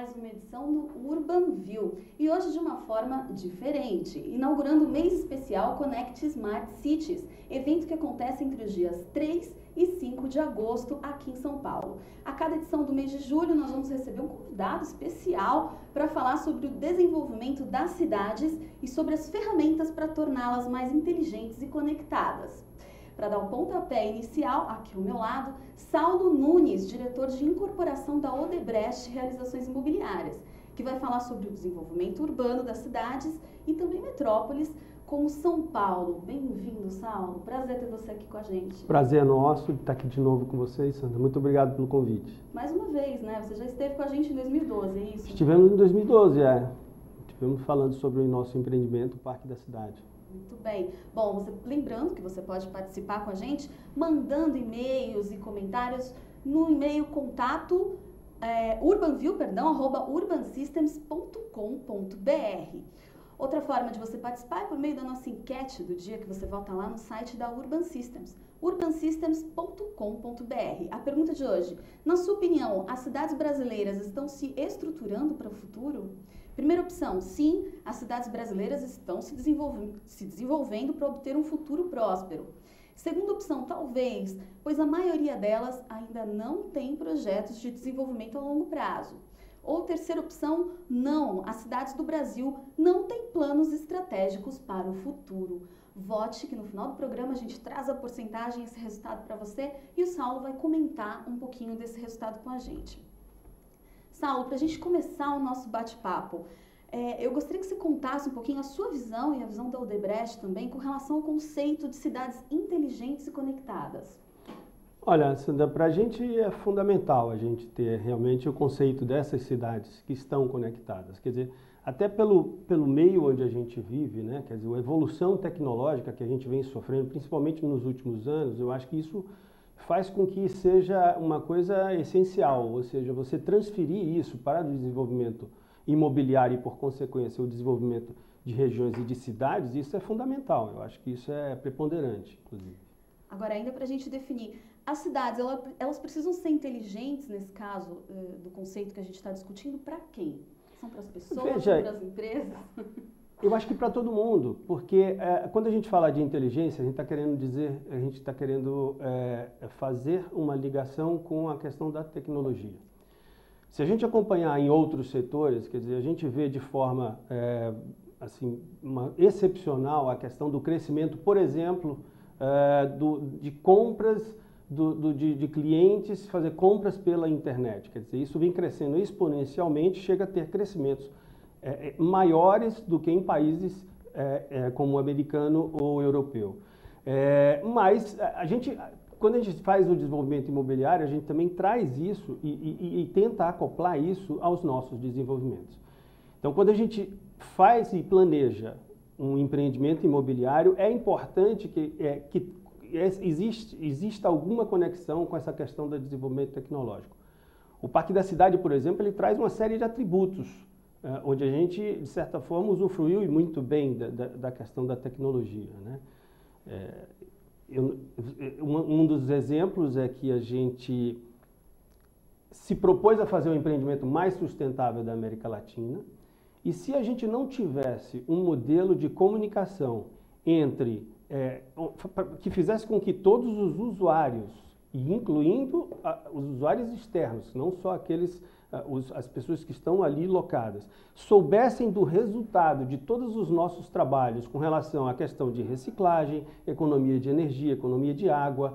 mais uma edição do UrbanView e hoje de uma forma diferente, inaugurando o mês especial Connect Smart Cities, evento que acontece entre os dias 3 e 5 de agosto aqui em São Paulo. A cada edição do mês de julho nós vamos receber um convidado especial para falar sobre o desenvolvimento das cidades e sobre as ferramentas para torná-las mais inteligentes e conectadas. Para dar o pontapé inicial, aqui ao meu lado, Saulo Nunes, diretor de incorporação da Odebrecht Realizações Imobiliárias, que vai falar sobre o desenvolvimento urbano das cidades e também metrópoles, como São Paulo. Bem-vindo, Saulo. Prazer ter você aqui com a gente. Prazer é nosso de estar aqui de novo com vocês, Sandra. Muito obrigado pelo convite. Mais uma vez, né? Você já esteve com a gente em 2012, é isso? Estivemos em 2012, Estivemos falando sobre o nosso empreendimento, o Parque da Cidade. Muito bem. Bom, lembrando que você pode participar com a gente mandando e-mails e comentários no e-mail contato urbansystems.com.br. Outra forma de você participar é por meio da nossa enquete do dia que você volta lá no site da Urban Systems, urbansystems.com.br. A pergunta de hoje: na sua opinião, as cidades brasileiras estão se estruturando para o futuro? Primeira opção, sim, as cidades brasileiras estão se desenvolvendo para obter um futuro próspero. Segunda opção, talvez, pois a maioria delas ainda não tem projetos de desenvolvimento a longo prazo. Ou terceira opção, não, as cidades do Brasil não têm planos estratégicos para o futuro. Vote que no final do programa a gente traz a porcentagem, esse resultado para você e o Saulo vai comentar um pouquinho desse resultado com a gente. Saulo, para a gente começar o nosso bate-papo, eu gostaria que você contasse um pouquinho a sua visão e a visão da Odebrecht também com relação ao conceito de cidades inteligentes e conectadas. Olha, Sandra, para a gente é fundamental a gente ter realmente o conceito dessas cidades que estão conectadas. Quer dizer, até pelo meio onde a gente vive, né? Quer dizer, a evolução tecnológica que a gente vem sofrendo, principalmente nos últimos anos, eu acho que isso faz com que seja uma coisa essencial, ou seja, você transferir isso para o desenvolvimento imobiliário e, por consequência, o desenvolvimento de regiões e de cidades, isso é fundamental. Eu acho que isso é preponderante, inclusive. Agora, ainda para a gente definir, as cidades, elas precisam ser inteligentes, nesse caso, do conceito que a gente está discutindo, para quem? São para as pessoas, são para as empresas? Eu acho que para todo mundo, porque quando a gente fala de inteligência, a gente está querendo dizer, a gente está querendo fazer uma ligação com a questão da tecnologia. Se a gente acompanhar em outros setores, quer dizer, a gente vê de forma excepcional a questão do crescimento, por exemplo, de compras de clientes, fazer compras pela internet. Quer dizer, isso vem crescendo exponencialmente, chega a ter crescimentos maiores do que em países como o americano ou o europeu. Mas quando a gente faz o desenvolvimento imobiliário, a gente também traz isso e tenta acoplar isso aos nossos desenvolvimentos. Então, quando a gente faz e planeja um empreendimento imobiliário, é importante que exista alguma conexão com essa questão do desenvolvimento tecnológico. O Parque da Cidade, por exemplo, ele traz uma série de atributos onde a gente, de certa forma, usufruiu e muito bem da questão da tecnologia, né? Um dos exemplos é que a gente se propôs a fazer o empreendimento mais sustentável da América Latina, e se a gente não tivesse um modelo de comunicação que fizesse com que todos os usuários, incluindo os usuários externos, não só as pessoas que estão ali locadas, soubessem do resultado de todos os nossos trabalhos com relação à questão de reciclagem, economia de energia, economia de água,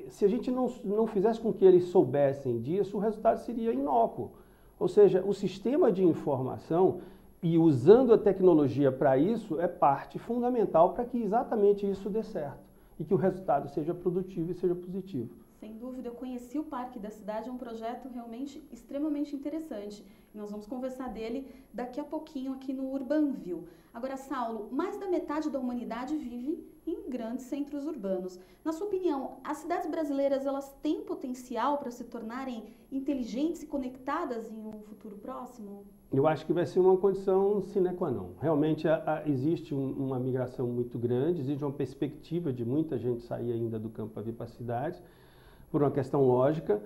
se a gente não fizesse com que eles soubessem disso, o resultado seria inócuo. Ou seja, o sistema de informação e usando a tecnologia para isso é parte fundamental para que exatamente isso dê certo e que o resultado seja produtivo e seja positivo. Sem dúvida, eu conheci o Parque da Cidade, é um projeto realmente extremamente interessante. Nós vamos conversar dele daqui a pouquinho aqui no UrbanView. Agora, Saulo, mais da metade da humanidade vive em grandes centros urbanos. Na sua opinião, as cidades brasileiras elas têm potencial para se tornarem inteligentes e conectadas em um futuro próximo? Eu acho que vai ser uma condição sine qua non. Realmente existe uma migração muito grande, existe uma perspectiva de muita gente sair ainda do campo para vir para a cidade, por uma questão lógica,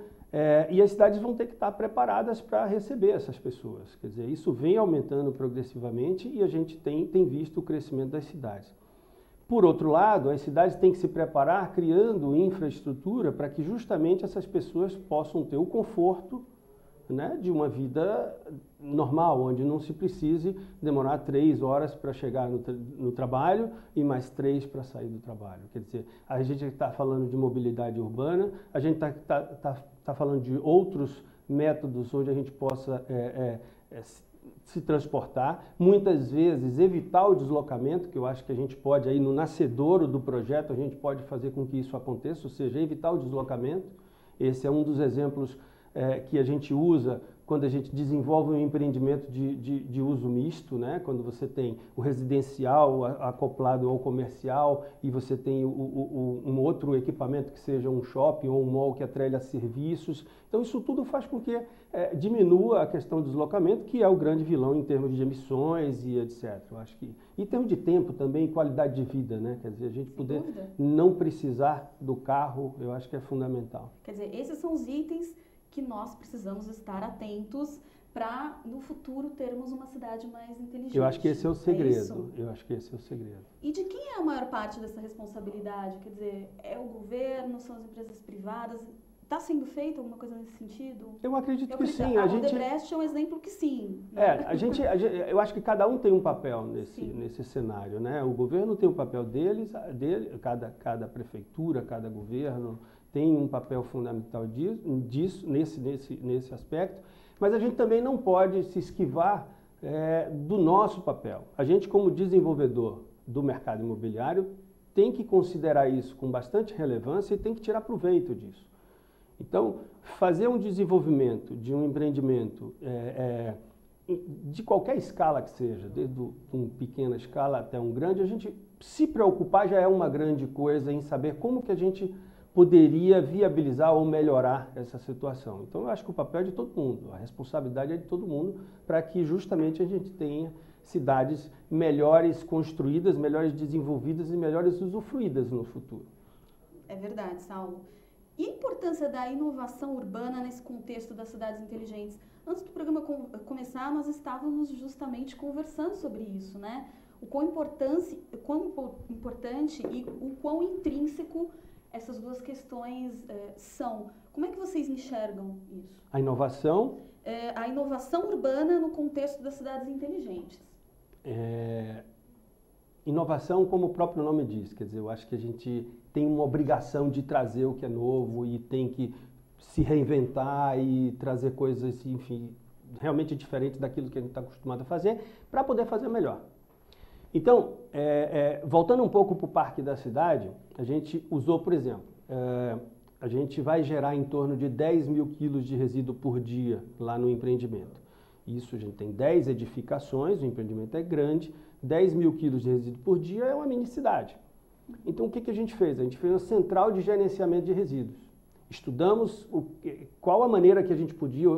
e as cidades vão ter que estar preparadas para receber essas pessoas. Quer dizer, isso vem aumentando progressivamente e a gente tem visto o crescimento das cidades. Por outro lado, as cidades têm que se preparar criando infraestrutura para que justamente essas pessoas possam ter o conforto, né, de uma vida normal, onde não se precise demorar 3 horas para chegar no trabalho e mais 3 para sair do trabalho. Quer dizer, a gente está falando de mobilidade urbana, a gente está falando de outros métodos onde a gente possa se transportar, muitas vezes evitar o deslocamento, que eu acho que a gente pode, aí no nascedouro do projeto, a gente pode fazer com que isso aconteça, ou seja, evitar o deslocamento. Esse é um dos exemplos que a gente usa quando a gente desenvolve um empreendimento de uso misto, né? Quando você tem o residencial acoplado ao comercial e você tem um outro equipamento que seja um shopping ou um mall que atrelha serviços. Então isso tudo faz com que diminua a questão do deslocamento, que é o grande vilão em termos de emissões e etc. Eu acho que, em termos de tempo também, qualidade de vida, né? Quer dizer, a gente poder não precisar do carro, eu acho que é fundamental. Quer dizer, esses são os itens que nós precisamos estar atentos para, no futuro, termos uma cidade mais inteligente. Eu acho que esse é o segredo. Eu acho que esse é o segredo. E de quem é a maior parte dessa responsabilidade? Quer dizer, é o governo, são as empresas privadas? Está sendo feito alguma coisa nesse sentido? Eu acredito que sim. A Odebrecht é um exemplo que sim. Né? Eu acho que cada um tem um papel nesse cenário, né? O governo tem o papel dele, cada prefeitura, cada governo tem um papel fundamental disso, nesse aspecto, mas a gente também não pode se esquivar do nosso papel. A gente, como desenvolvedor do mercado imobiliário, tem que considerar isso com bastante relevância e tem que tirar proveito disso. Então, fazer um desenvolvimento de um empreendimento de qualquer escala que seja, desde uma pequena escala até um grande, a gente se preocupar já é uma grande coisa em saber como que a gente poderia viabilizar ou melhorar essa situação. Então, eu acho que o papel é de todo mundo, a responsabilidade é de todo mundo para que justamente a gente tenha cidades melhores construídas, melhores desenvolvidas e melhores usufruídas no futuro. É verdade, Saulo. E a importância da inovação urbana nesse contexto das cidades inteligentes? Antes do programa começar, nós estávamos justamente conversando sobre isso, né? O quão importante e o quão intrínseco essas duas questões são. Como é que vocês enxergam isso? A inovação? A inovação urbana no contexto das cidades inteligentes. Inovação, como o próprio nome diz, quer dizer, eu acho que a gente tem uma obrigação de trazer o que é novo e tem que se reinventar e trazer coisas, enfim, realmente diferentes daquilo que a gente está acostumado a fazer para poder fazer melhor. Então, voltando um pouco para o Parque da Cidade, a gente usou, por exemplo, a gente vai gerar em torno de 10 mil quilos de resíduo por dia lá no empreendimento. Isso, a gente tem 10 edificações, o empreendimento é grande, 10 mil quilos de resíduo por dia é uma mini cidade. Então, o que a gente fez? A gente fez uma central de gerenciamento de resíduos. Estudamos qual a maneira que a gente podia,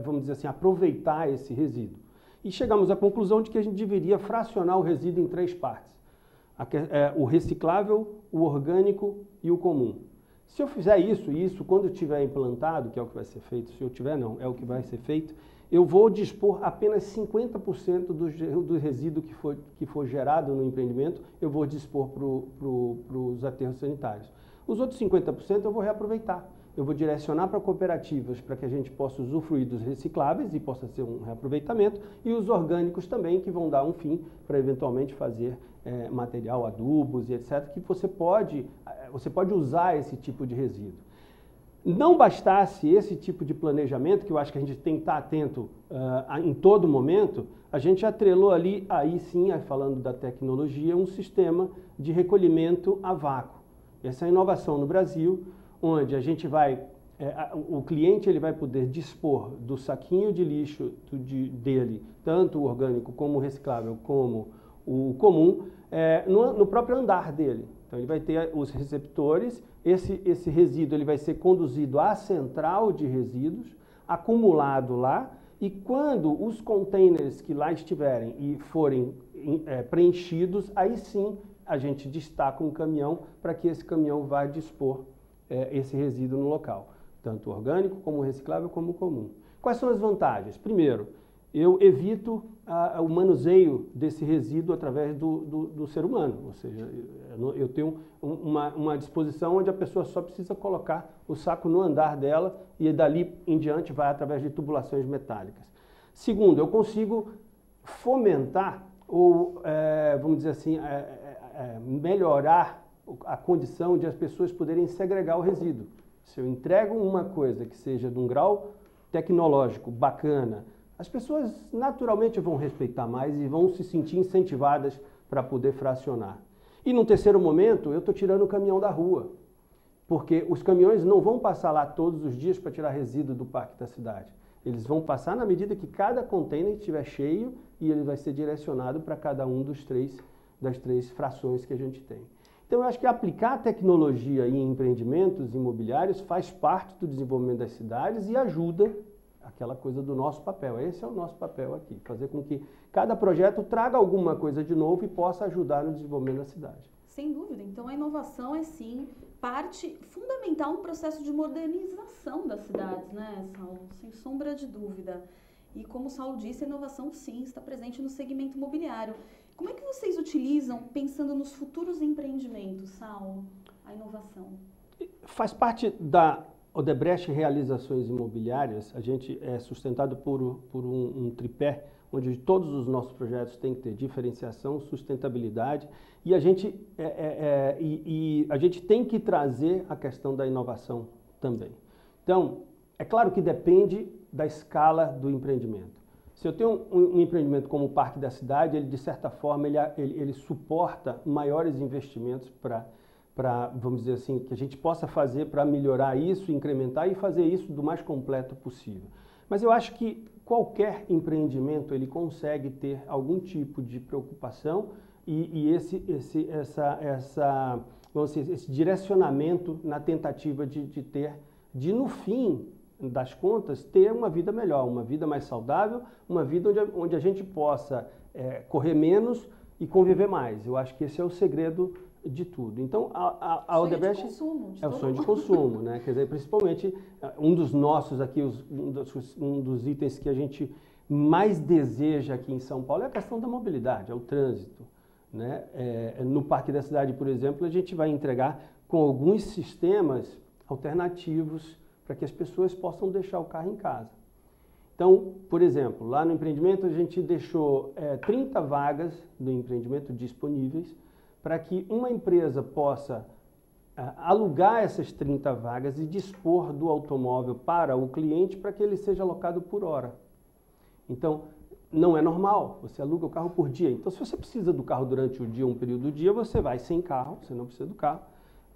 vamos dizer assim, aproveitar esse resíduo. E chegamos à conclusão de que a gente deveria fracionar o resíduo em 3 partes. O reciclável, o orgânico e o comum. Se eu fizer isso quando estiver implantado, que é o que vai ser feito, se eu tiver não, é o que vai ser feito, eu vou dispor apenas 50% do resíduo que for gerado no empreendimento, eu vou dispor para os aterros sanitários. Os outros 50% eu vou reaproveitar. Eu vou direcionar para cooperativas para que a gente possa usufruir dos recicláveis e possa ser um reaproveitamento, e os orgânicos também, que vão dar um fim para eventualmente fazer material, adubos e etc., que você pode usar esse tipo de resíduo. Não bastasse esse tipo de planejamento, que eu acho que a gente tem que estar atento em todo momento, a gente atrelou ali, aí sim, falando da tecnologia, um sistema de recolhimento a vácuo. Essa é a inovação no Brasil, onde a gente o cliente ele vai poder dispor do saquinho de lixo dele, tanto o orgânico como o reciclável, como o comum, no próprio andar dele. Então ele vai ter os receptores, esse resíduo ele vai ser conduzido à central de resíduos, acumulado lá, e quando os containers que lá estiverem e forem preenchidos, aí sim a gente destaca um caminhão para que esse caminhão vá dispor esse resíduo no local, tanto orgânico como reciclável como comum. Quais são as vantagens? Primeiro, eu evito o manuseio desse resíduo através do ser humano, ou seja, eu tenho uma disposição onde a pessoa só precisa colocar o saco no andar dela e dali em diante vai através de tubulações metálicas. Segundo, eu consigo fomentar ou, vamos dizer assim, melhorar a condição de as pessoas poderem segregar o resíduo. Se eu entrego uma coisa que seja de um grau tecnológico bacana, as pessoas naturalmente vão respeitar mais e vão se sentir incentivadas para poder fracionar. E num terceiro momento, eu estou tirando o caminhão da rua, porque os caminhões não vão passar lá todos os dias para tirar resíduo do parque da cidade. Eles vão passar na medida que cada container estiver cheio e ele vai ser direcionado para cada um das três frações que a gente tem. Então, eu acho que aplicar a tecnologia em empreendimentos imobiliários faz parte do desenvolvimento das cidades e ajuda aquela coisa do nosso papel. Esse é o nosso papel aqui, fazer com que cada projeto traga alguma coisa de novo e possa ajudar no desenvolvimento da cidade. Sem dúvida. Então, a inovação é, sim, parte fundamental no processo de modernização das cidades, né, Saulo? Sem sombra de dúvida. E como o Saulo disse, a inovação, sim, está presente no segmento imobiliário. Como é que vocês utilizam, pensando nos futuros empreendimentos, Saulo, a inovação? Faz parte da Odebrecht Realizações Imobiliárias. A gente é sustentado por um tripé, onde todos os nossos projetos têm que ter diferenciação, sustentabilidade, e a gente tem que trazer a questão da inovação também. Então, é claro que depende da escala do empreendimento. Se eu tenho um empreendimento como o Parque da Cidade, ele de certa forma ele suporta maiores investimentos para, vamos dizer assim, que a gente possa fazer para melhorar isso, incrementar e fazer isso do mais completo possível. Mas eu acho que qualquer empreendimento ele consegue ter algum tipo de preocupação e vamos dizer, esse direcionamento na tentativa de no fim das contas, ter uma vida melhor, uma vida mais saudável, uma vida onde a gente possa correr menos e conviver mais. Eu acho que esse é o segredo de tudo. Então, a Odebrecht é o sonho de consumo, né? Quer dizer, principalmente um dos nossos aqui, um dos itens que a gente mais deseja aqui em São Paulo é a questão da mobilidade, é o trânsito, né? No Parque da Cidade, por exemplo, a gente vai entregar com alguns sistemas alternativos para que as pessoas possam deixar o carro em casa. Então, por exemplo, lá no empreendimento a gente deixou 30 vagas do empreendimento disponíveis para que uma empresa possa alugar essas 30 vagas e dispor do automóvel para o cliente para que ele seja alocado por hora. Então, não é normal, você aluga o carro por dia. Então, se você precisa do carro durante o dia, um período do dia, você vai sem carro, você não precisa do carro.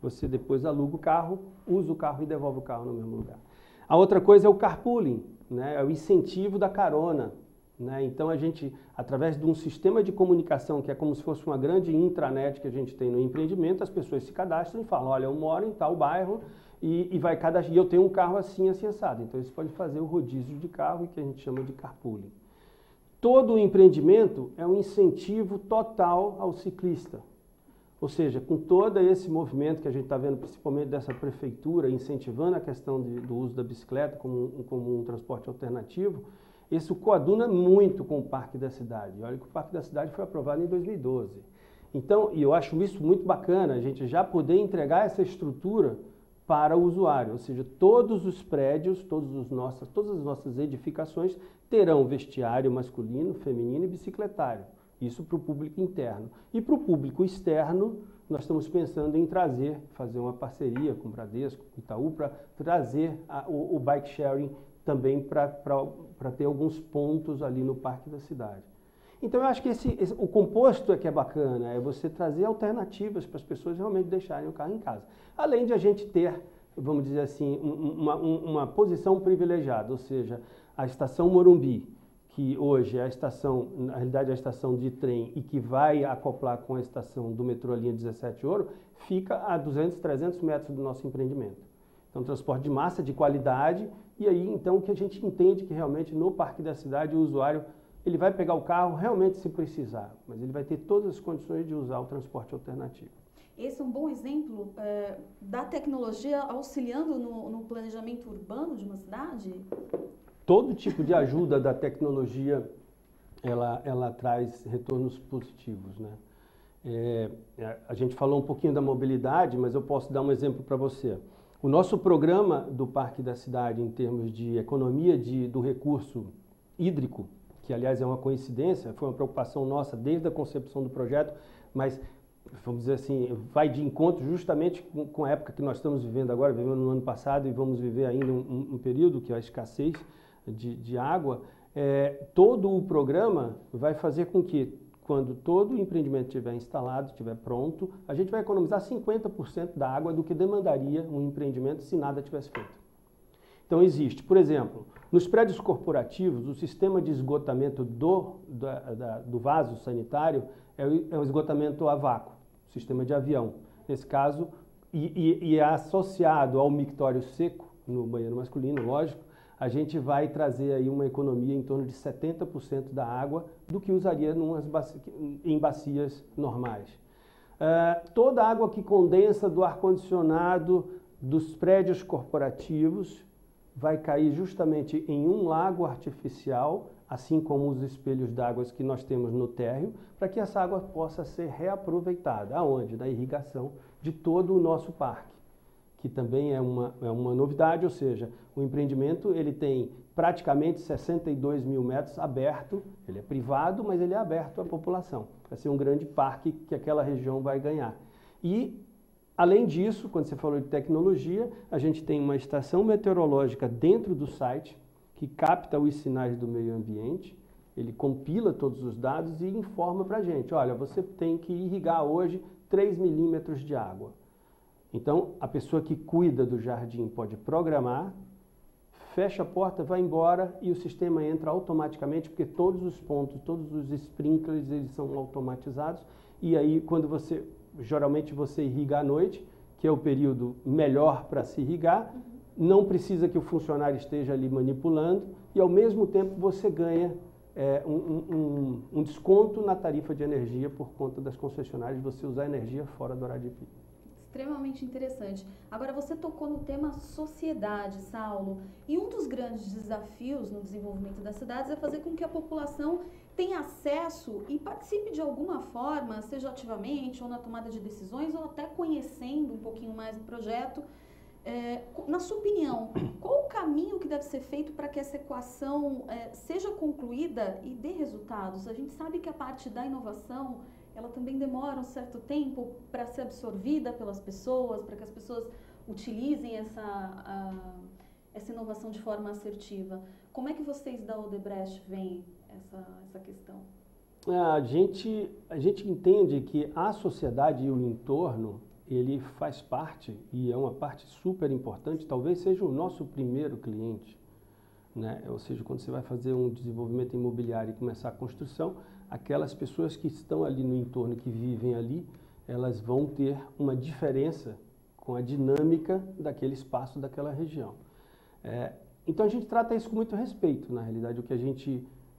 Você depois aluga o carro, usa o carro e devolve o carro no mesmo lugar. A outra coisa é o carpooling, né? É o incentivo da carona, né? Então a gente, através de um sistema de comunicação que é como se fosse uma grande intranet que a gente tem no empreendimento, as pessoas se cadastram e falam, olha, eu moro em tal bairro e eu tenho um carro assim, assim, assado. Então eles podem fazer o rodízio de carro, que a gente chama de carpooling. Todo o empreendimento é um incentivo total ao ciclista. Ou seja, com todo esse movimento que a gente está vendo, principalmente dessa prefeitura, incentivando a questão do uso da bicicleta como um transporte alternativo, isso coaduna muito com o Parque da Cidade. Olha que o Parque da Cidade foi aprovado em 2012. Então, e eu acho isso muito bacana, a gente já poder entregar essa estrutura para o usuário. Ou seja, todos os prédios, todas as nossas edificações terão vestiário masculino, feminino e bicicletário. Isso para o público interno. E para o público externo, nós estamos pensando em fazer uma parceria com o Bradesco, com o Itaú, para trazer o bike sharing também para ter alguns pontos ali no Parque da Cidade. Então eu acho que o composto é que é bacana, é você trazer alternativas para as pessoas realmente deixarem o carro em casa. Além de a gente ter, vamos dizer assim, uma posição privilegiada, ou seja, a estação Morumbi, que hoje é a estação, na realidade é a estação de trem e que vai acoplar com a estação do metrô linha 17 Ouro, fica a 200, 300 metros do nosso empreendimento. Então, transporte de massa, de qualidade, e aí então que a gente entende que realmente no Parque da Cidade o usuário ele vai pegar o carro realmente se precisar, mas ele vai ter todas as condições de usar o transporte alternativo. esse é um bom exemplo da tecnologia auxiliando no planejamento urbano de uma cidade? Todo tipo de ajuda da tecnologia, ela traz retornos positivos, né? A gente falou um pouquinho da mobilidade, mas eu posso dar um exemplo para você. O nosso programa do Parque da Cidade, em termos de economia do recurso hídrico, que aliás é uma coincidência, foi uma preocupação nossa desde a concepção do projeto, mas, vamos dizer assim, vai de encontro justamente com a época que nós estamos vivendo agora, vivemos no ano passado e vamos viver ainda um período que é a escassez de água. Todo o programa vai fazer com que, quando todo o empreendimento estiver instalado, estiver pronto, a gente vai economizar 50% da água do que demandaria um empreendimento se nada tivesse feito. Então existe, por exemplo, nos prédios corporativos, o sistema de esgotamento do vaso sanitário é o esgotamento a vácuo, sistema de avião. Nesse caso, e é associado ao mictório seco, no banheiro masculino, lógico, a gente vai trazer aí uma economia em torno de 70% da água do que usaria em bacias normais. Toda a água que condensa do ar-condicionado dos prédios corporativos vai cair justamente em um lago artificial, assim como os espelhos d'água que nós temos no térreo, para que essa água possa ser reaproveitada. Aonde? Na irrigação de todo o nosso parque, que também é uma novidade, ou seja, o empreendimento ele tem praticamente 62 mil metros aberto, ele é privado, mas ele é aberto à população. Vai ser um grande parque que aquela região vai ganhar. E, além disso, quando você falou de tecnologia, a gente tem uma estação meteorológica dentro do site que capta os sinais do meio ambiente, ele compila todos os dados e informa para a gente, olha, você tem que irrigar hoje 3 milímetros de água. Então, a pessoa que cuida do jardim pode programar, fecha a porta, vai embora e o sistema entra automaticamente, porque todos os pontos, todos os sprinklers, eles são automatizados. E aí, geralmente você irriga à noite, que é o período melhor para se irrigar, não precisa que o funcionário esteja ali manipulando e, ao mesmo tempo, você ganha um desconto na tarifa de energia por conta das concessionárias, você usar energia fora do horário de pico. Extremamente interessante. Agora, você tocou no tema sociedade, Saulo, e um dos grandes desafios no desenvolvimento das cidades é fazer com que a população tenha acesso e participe de alguma forma, seja ativamente ou na tomada de decisões, ou até conhecendo um pouquinho mais do projeto. Na sua opinião, qual o caminho que deve ser feito para que essa equação seja concluída e dê resultados? A gente sabe que a parte da inovação ela também demora um certo tempo para ser absorvida pelas pessoas, para que as pessoas utilizem essa inovação de forma assertiva. Como é que vocês da Odebrecht veem essa questão? A gente entende que a sociedade e o entorno, ele faz parte, e é uma parte super importante, talvez seja o nosso primeiro cliente, né? Ou seja, quando você vai fazer um desenvolvimento imobiliário e começar a construção, aquelas pessoas que estão ali no entorno, que vivem ali, elas vão ter uma diferença com a dinâmica daquele espaço, daquela região. Então a gente trata isso com muito respeito, na realidade. O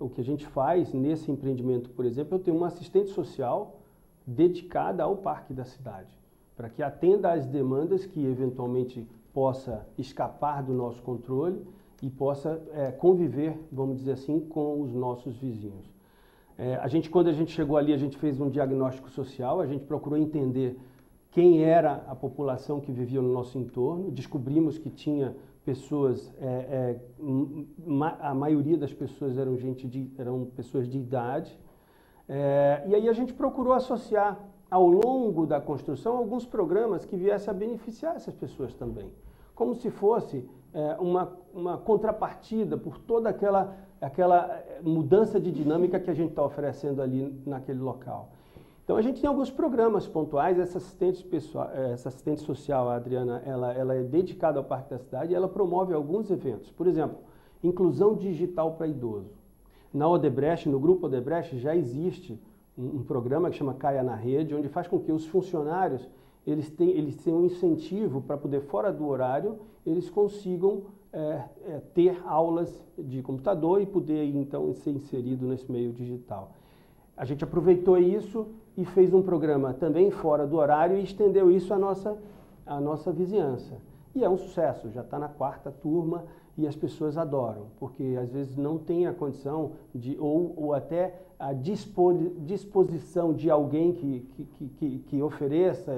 que a gente faz nesse empreendimento, por exemplo, eu tenho uma assistente social dedicada ao Parque da Cidade, para que atenda às demandas que eventualmente possa escapar do nosso controle e possa conviver, vamos dizer assim, com os nossos vizinhos. Quando a gente chegou ali, a gente fez um diagnóstico social, a gente procurou entender quem era a população que vivia no nosso entorno, descobrimos que tinha pessoas, a maioria das pessoas eram pessoas de idade, e aí a gente procurou associar ao longo da construção alguns programas que viessem a beneficiar essas pessoas também, como se fosse uma contrapartida por toda aquela mudança de dinâmica que a gente está oferecendo ali naquele local. Então a gente tem alguns programas pontuais, essa assistente social, a Adriana, ela é dedicada ao Parque da Cidade e ela promove alguns eventos. Por exemplo, inclusão digital para idoso. Na Odebrecht, no grupo Odebrecht, já existe um programa que chama Caia na Rede, onde faz com que os funcionários eles tenham um incentivo para poder, fora do horário, eles consigam ter aulas de computador e poder, então, ser inserido nesse meio digital. A gente aproveitou isso, e fez um programa também fora do horário e estendeu isso à nossa vizinhança. E é um sucesso, já está na 4ª turma e as pessoas adoram, porque às vezes não tem a condição de, ou até a disposição de alguém que ofereça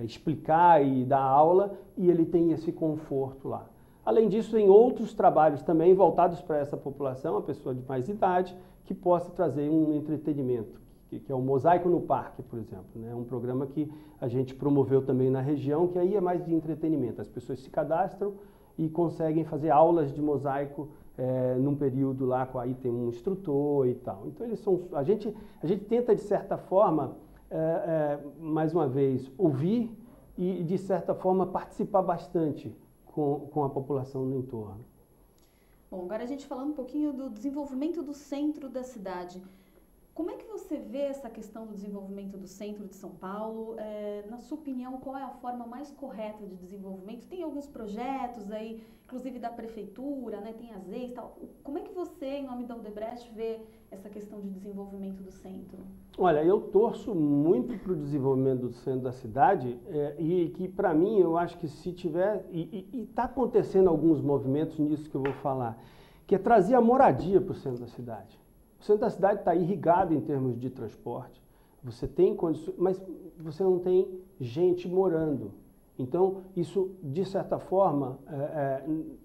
explicar e dar aula, e ele tem esse conforto lá. Além disso, tem outros trabalhos também voltados para essa população, a pessoa de mais idade, que possa trazer um entretenimento, que é o Mosaico no Parque, por exemplo, né? Um programa que a gente promoveu também na região, que aí é mais de entretenimento. As pessoas se cadastram e conseguem fazer aulas de mosaico num período lá, aí tem um instrutor e tal. Então, a gente tenta, de certa forma, mais uma vez, ouvir e, de certa forma, participar bastante com a população no entorno. Bom, agora a gente falando um pouquinho do desenvolvimento do centro da cidade. Como é que você vê essa questão do desenvolvimento do centro de São Paulo? Na sua opinião, qual é a forma mais correta de desenvolvimento? Tem alguns projetos aí, inclusive da prefeitura, né? Tem as EIs e tal. Como é que você, em nome da Odebrecht, vê essa questão de desenvolvimento do centro? Olha, eu torço muito para o desenvolvimento do centro da cidade e que, para mim, eu acho que se tiver... E está acontecendo alguns movimentos nisso que eu vou falar, que é trazer a moradia para o centro da cidade. O centro da cidade está irrigado em termos de transporte, você tem condições, mas você não tem gente morando. Então, isso, de certa forma,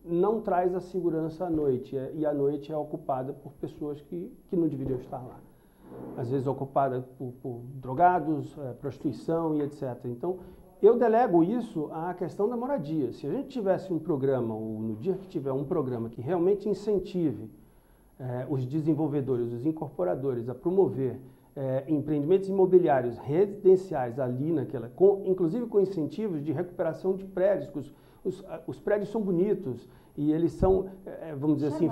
não traz a segurança à noite, e a noite é ocupada por pessoas que não deveriam estar lá. Às vezes ocupada por drogados, prostituição e etc. Então, eu delego isso à questão da moradia. Se a gente tivesse um programa, ou no dia que tiver um programa que realmente incentive os desenvolvedores, os incorporadores a promover empreendimentos imobiliários residenciais ali naquela, inclusive com incentivos de recuperação de prédios. Os prédios são bonitos e eles são, vamos dizer assim,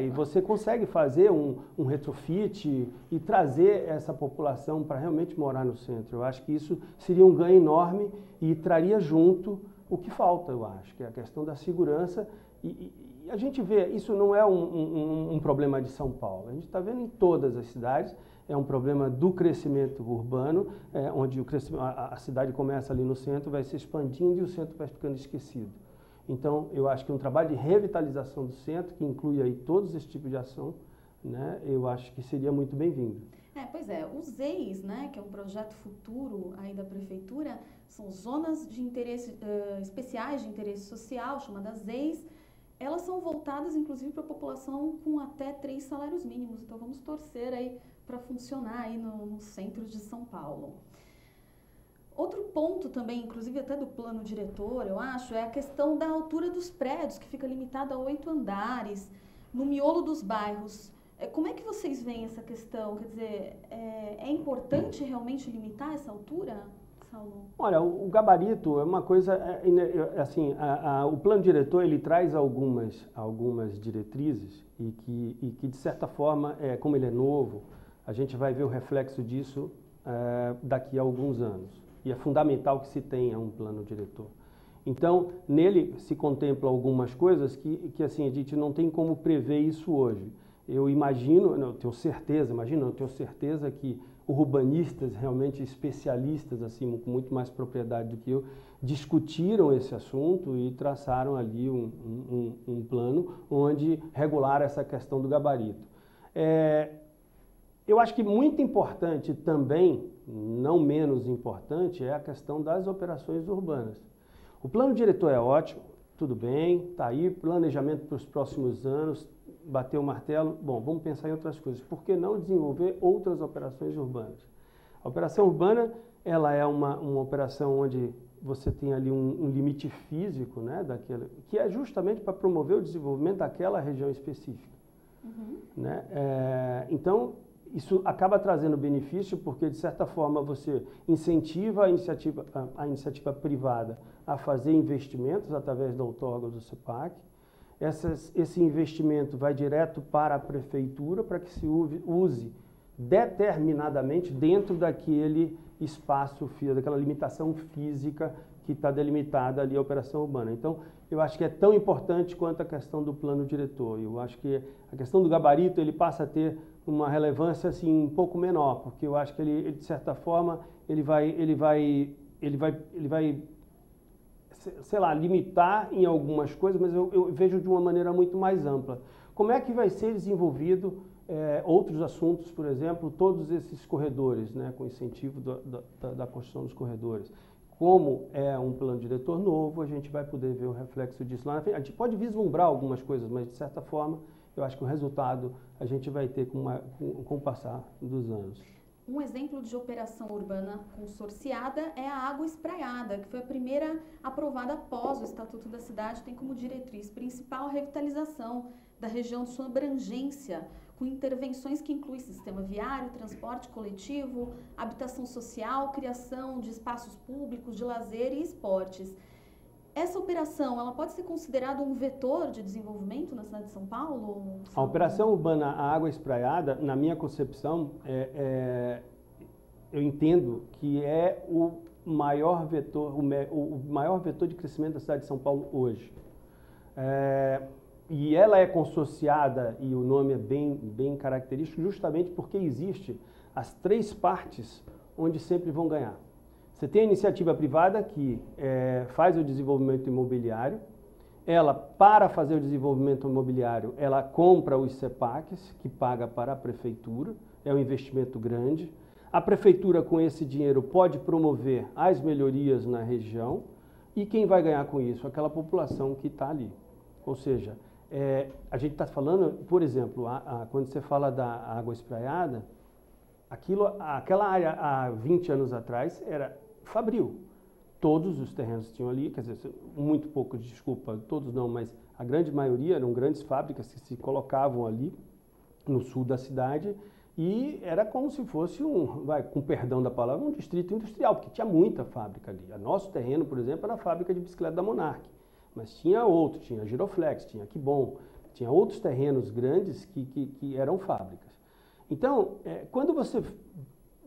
e você consegue fazer um retrofit e trazer essa população para realmente morar no centro. Eu acho que isso seria um ganho enorme e traria junto o que falta, eu acho, que é a questão da segurança. E a gente vê, isso não é um problema de São Paulo, a gente está vendo em todas as cidades, é um problema do crescimento urbano, onde a cidade começa ali no centro, vai se expandindo e o centro vai ficando esquecido. Então, eu acho que um trabalho de revitalização do centro, que inclui aí todos esses tipos de ação, né, eu acho que seria muito bem-vindo. Pois é, os EIs, né, que é um projeto futuro aí da prefeitura, são zonas de interesse, especiais de interesse social, chamadas EIs. Elas são voltadas, inclusive, para a população com até 3 salários mínimos. Então, vamos torcer aí para funcionar aí no centro de São Paulo. Outro ponto também, inclusive até do plano diretor, eu acho, é a questão da altura dos prédios, que fica limitada a 8 andares, no miolo dos bairros. Como é que vocês veem essa questão? Quer dizer, é importante realmente limitar essa altura? Olha, o gabarito é uma coisa, assim, o plano diretor ele traz algumas diretrizes e que de certa forma, como ele é novo, a gente vai ver o reflexo disso daqui a alguns anos. E é fundamental que se tenha um plano diretor. Então, nele se contempla algumas coisas que assim, a gente não tem como prever isso hoje. Eu imagino, eu tenho certeza que urbanistas realmente especialistas, assim, com muito mais propriedade do que eu, discutiram esse assunto e traçaram ali um plano onde regular essa questão do gabarito. Eu acho que muito importante também, não menos importante, é a questão das operações urbanas. O plano diretor é ótimo, tudo bem, está aí, planejamento para os próximos anos, bateu o martelo, bom, vamos pensar em outras coisas. Por que não desenvolver outras operações urbanas? A operação urbana, ela é uma operação onde você tem ali um limite físico, né, que é justamente para promover o desenvolvimento daquela região específica. Uhum. Né? Então, isso acaba trazendo benefício porque, de certa forma, você incentiva a iniciativa privada a fazer investimentos através da outorga do CEPAC. Esse investimento vai direto para a prefeitura para que se use determinadamente dentro daquele espaço, daquela limitação física que está delimitada ali a operação urbana. Então, eu acho que é tão importante quanto a questão do plano diretor. Eu acho que a questão do gabarito ele passa a ter uma relevância assim um pouco menor, porque eu acho que ele de certa forma ele vai sei lá, limitar em algumas coisas, mas eu vejo de uma maneira muito mais ampla. Como é que vai ser desenvolvido outros assuntos, por exemplo, todos esses corredores, né, com incentivo da construção dos corredores? Como é um plano diretor novo, a gente vai poder ver o reflexo disso lá na frente. A gente pode vislumbrar algumas coisas, mas de certa forma, eu acho que o resultado a gente vai ter com o passar dos anos. Um exemplo de operação urbana consorciada é a Água Espraiada, que foi a primeira aprovada após o Estatuto da Cidade, tem como diretriz principal a revitalização da região de sua abrangência, com intervenções que incluem sistema viário, transporte coletivo, habitação social, criação de espaços públicos, de lazer e esportes. Essa operação, ela pode ser considerada um vetor de desenvolvimento na cidade de São Paulo? A operação urbana A Água Espraiada, na minha concepção, eu entendo que é o maior vetor de crescimento da cidade de São Paulo hoje. E ela é consorciada, e o nome é bem característico, justamente porque existe as três partes onde sempre vão ganhar. Você tem a iniciativa privada que faz o desenvolvimento imobiliário. Ela, para fazer o desenvolvimento imobiliário, ela compra os CEPACs, que paga para a prefeitura, é um investimento grande. A prefeitura, com esse dinheiro, pode promover as melhorias na região. E quem vai ganhar com isso? Aquela população que está ali. Ou seja, a gente está falando, por exemplo, quando você fala da Água Espraiada, aquela área há 20 anos atrás era fabril. Todos os terrenos tinham ali, quer dizer, muito poucos, desculpa, todos não, mas a grande maioria eram grandes fábricas que se colocavam ali no sul da cidade e era como se fosse com perdão da palavra, um distrito industrial, porque tinha muita fábrica ali. O nosso terreno, por exemplo, era a fábrica de bicicleta da Monarch, mas tinha outro, tinha a Giroflex, tinha a Kibon, tinha outros terrenos grandes que eram fábricas. Então, quando você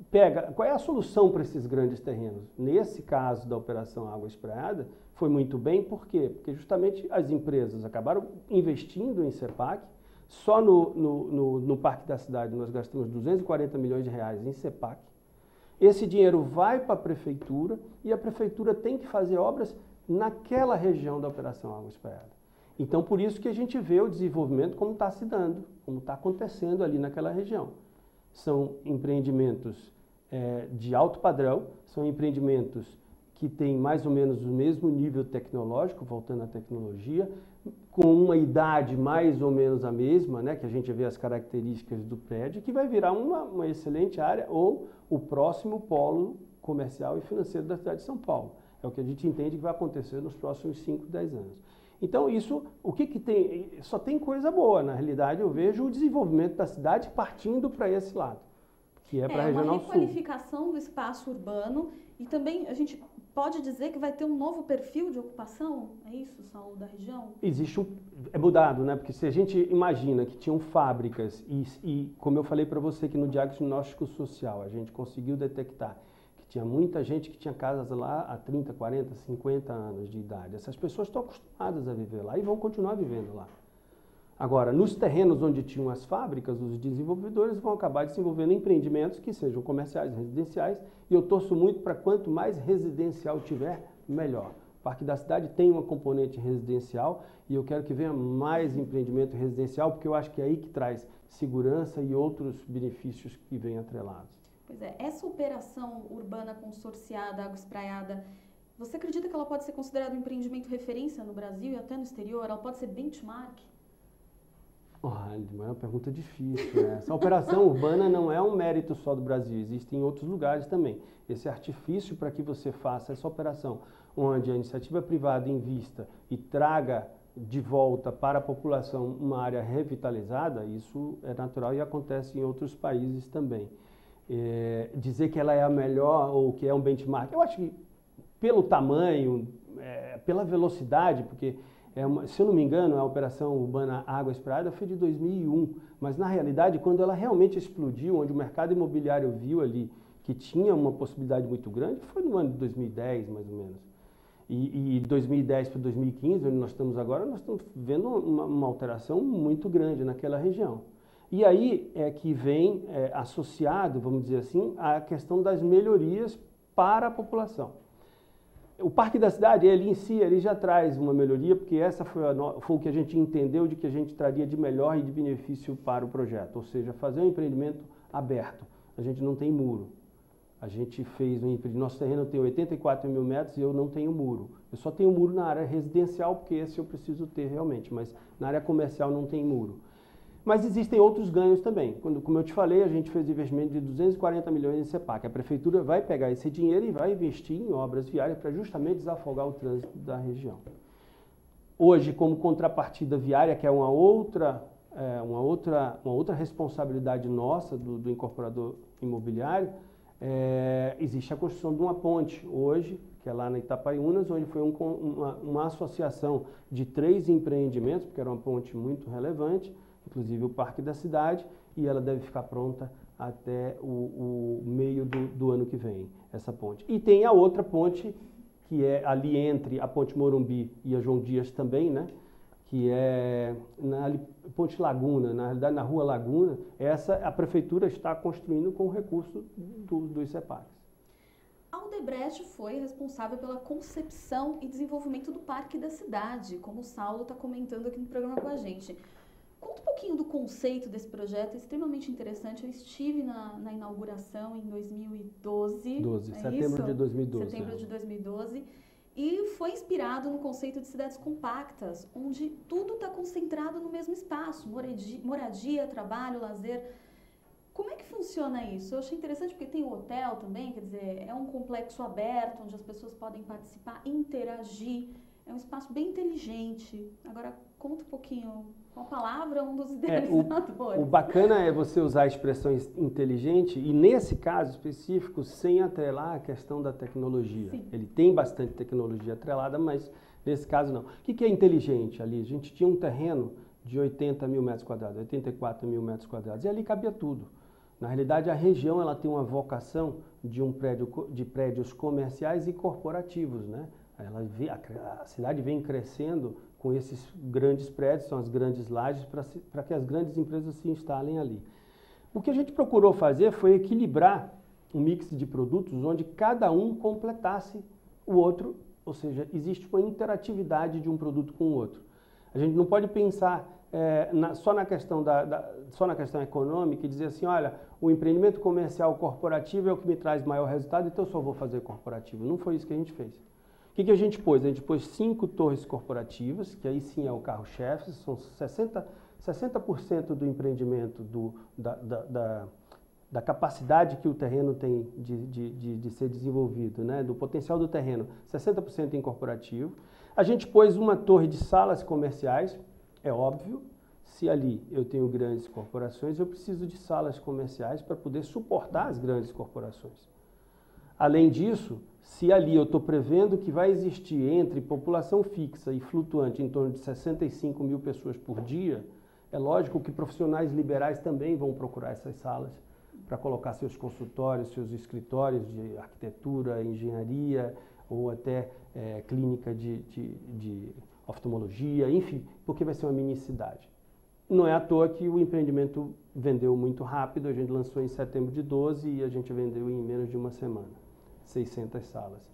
pega, qual é a solução para esses grandes terrenos? Nesse caso da operação Água Espraiada, foi muito bem, por quê? Porque justamente as empresas acabaram investindo em CEPAC. Só no Parque da Cidade nós gastamos 240 milhões de reais em CEPAC. Esse dinheiro vai para a prefeitura e a prefeitura tem que fazer obras naquela região da operação Água Espraiada. Então, por isso que a gente vê o desenvolvimento como está se dando, como está acontecendo ali naquela região. São empreendimentos de alto padrão, são empreendimentos que têm mais ou menos o mesmo nível tecnológico, voltando à tecnologia, com uma idade mais ou menos a mesma, né, que a gente vê as características do prédio, que vai virar uma excelente área ou o próximo polo comercial e financeiro da cidade de São Paulo. É o que a gente entende que vai acontecer nos próximos 5, 10 anos. Então, isso, o que tem? Só tem coisa boa. Na realidade, eu vejo o desenvolvimento da cidade partindo para esse lado, que é para a Regional Sul. Uma requalificação do espaço urbano e também a gente pode dizer que vai ter um novo perfil de ocupação? É isso, Saulo, da região? É mudado, né? Porque se a gente imagina que tinham fábricas e como eu falei para você que no diagnóstico social a gente conseguiu detectar tinha muita gente que tinha casas lá há 30, 40, 50 anos de idade. Essas pessoas estão acostumadas a viver lá e vão continuar vivendo lá. Agora, nos terrenos onde tinham as fábricas, os desenvolvedores vão acabar desenvolvendo empreendimentos que sejam comerciais, residenciais, e eu torço muito para quanto mais residencial tiver, melhor. O Parque da Cidade tem uma componente residencial e eu quero que venha mais empreendimento residencial, porque eu acho que é aí que traz segurança e outros benefícios que vêm atrelados. Pois é, essa operação urbana consorciada, Água Espraiada, você acredita que ela pode ser considerada um empreendimento referência no Brasil e até no exterior? Ela pode ser benchmark? Olha, é uma pergunta difícil, né? Essa operação urbana não é um mérito só do Brasil, existe em outros lugares também. Esse artifício para que você faça essa operação, onde a iniciativa privada invista e traga de volta para a população uma área revitalizada, isso é natural e acontece em outros países também. Dizer que ela é a melhor ou que é um benchmark, eu acho que pelo tamanho, pela velocidade, porque, se eu não me engano, a operação urbana Água Espraiada foi de 2001, mas na realidade, quando ela realmente explodiu, onde o mercado imobiliário viu ali que tinha uma possibilidade muito grande, foi no ano de 2010, mais ou menos. E 2010 para 2015, onde nós estamos agora, nós estamos vendo uma alteração muito grande naquela região. E aí é que vem associado, vamos dizer assim, a questão das melhorias para a população. O Parque da Cidade, ele em si, ele já traz uma melhoria, porque essa foi o que a gente entendeu de que a gente traria de melhor e de benefício para o projeto, ou seja, fazer um empreendimento aberto. A gente não tem muro. A gente fez um empreendimento, nosso terreno tem 84 mil metros e eu não tenho muro. Eu só tenho muro na área residencial, porque esse eu preciso ter realmente, mas na área comercial não tem muro. Mas existem outros ganhos também. Como eu te falei, a gente fez investimento de 240 milhões em CEPAC. A prefeitura vai pegar esse dinheiro e vai investir em obras viárias para justamente desafogar o trânsito da região. Hoje, como contrapartida viária, que é uma outra responsabilidade nossa do incorporador imobiliário, existe a construção de uma ponte hoje, que é lá na Itapaiunas, onde foi uma associação de 3 empreendimentos, porque era uma ponte muito relevante, inclusive o Parque da Cidade, e ela deve ficar pronta até o meio do ano que vem, essa ponte. E tem a outra ponte, que é ali entre a Ponte Morumbi e a João Dias também, né? Que é na Ponte Laguna, na realidade na Rua Laguna. Essa a prefeitura está construindo com o recurso dos CEPACs. A Odebrecht foi responsável pela concepção e desenvolvimento do Parque da Cidade, como o Saulo está comentando aqui no programa com a gente. Conta um pouquinho do conceito desse projeto, é extremamente interessante. Eu estive na inauguração em 2012. Setembro de 2012. Setembro de 2012. E foi inspirado no conceito de cidades compactas, onde tudo está concentrado no mesmo espaço, moradia, trabalho, lazer. Como é que funciona isso? Eu achei interessante porque tem o hotel também, quer dizer, é um complexo aberto, onde as pessoas podem participar, interagir. É um espaço bem inteligente. Agora, conta um pouquinho, com a palavra, um dos idealizadores. O bacana é você usar a expressão inteligente e, nesse caso específico, sem atrelar a questão da tecnologia. Sim. Ele tem bastante tecnologia atrelada, mas nesse caso não. O que é inteligente ali? A gente tinha um terreno de 80 mil metros quadrados, 84 mil metros quadrados, e ali cabia tudo. Na realidade, a região ela tem uma vocação de prédios comerciais e corporativos, né? A cidade vem crescendo com esses grandes prédios, são as grandes lajes, para que as grandes empresas se instalem ali. O que a gente procurou fazer foi equilibrar um mix de produtos onde cada um completasse o outro, ou seja, existe uma interatividade de um produto com o outro. A gente não pode pensar só na questão econômica e dizer assim, olha, o empreendimento comercial corporativo é o que me traz maior resultado, então eu só vou fazer corporativo. Não foi isso que a gente fez. O que a gente pôs? A gente pôs 5 torres corporativas, que aí sim é o carro-chefe, são 60% do empreendimento, da capacidade que o terreno tem de ser desenvolvido, né? Do potencial do terreno, 60% em corporativo. A gente pôs uma torre de salas comerciais, é óbvio, se ali eu tenho grandes corporações, eu preciso de salas comerciais para poder suportar as grandes corporações. Além disso, se ali eu estou prevendo que vai existir entre população fixa e flutuante em torno de 65 mil pessoas por dia, é lógico que profissionais liberais também vão procurar essas salas para colocar seus consultórios, seus escritórios de arquitetura, engenharia ou até clínica de oftalmologia, enfim, porque vai ser uma mini cidade. Não é à toa que o empreendimento vendeu muito rápido, a gente lançou em setembro de 12 e a gente vendeu em menos de uma semana. 600 salas.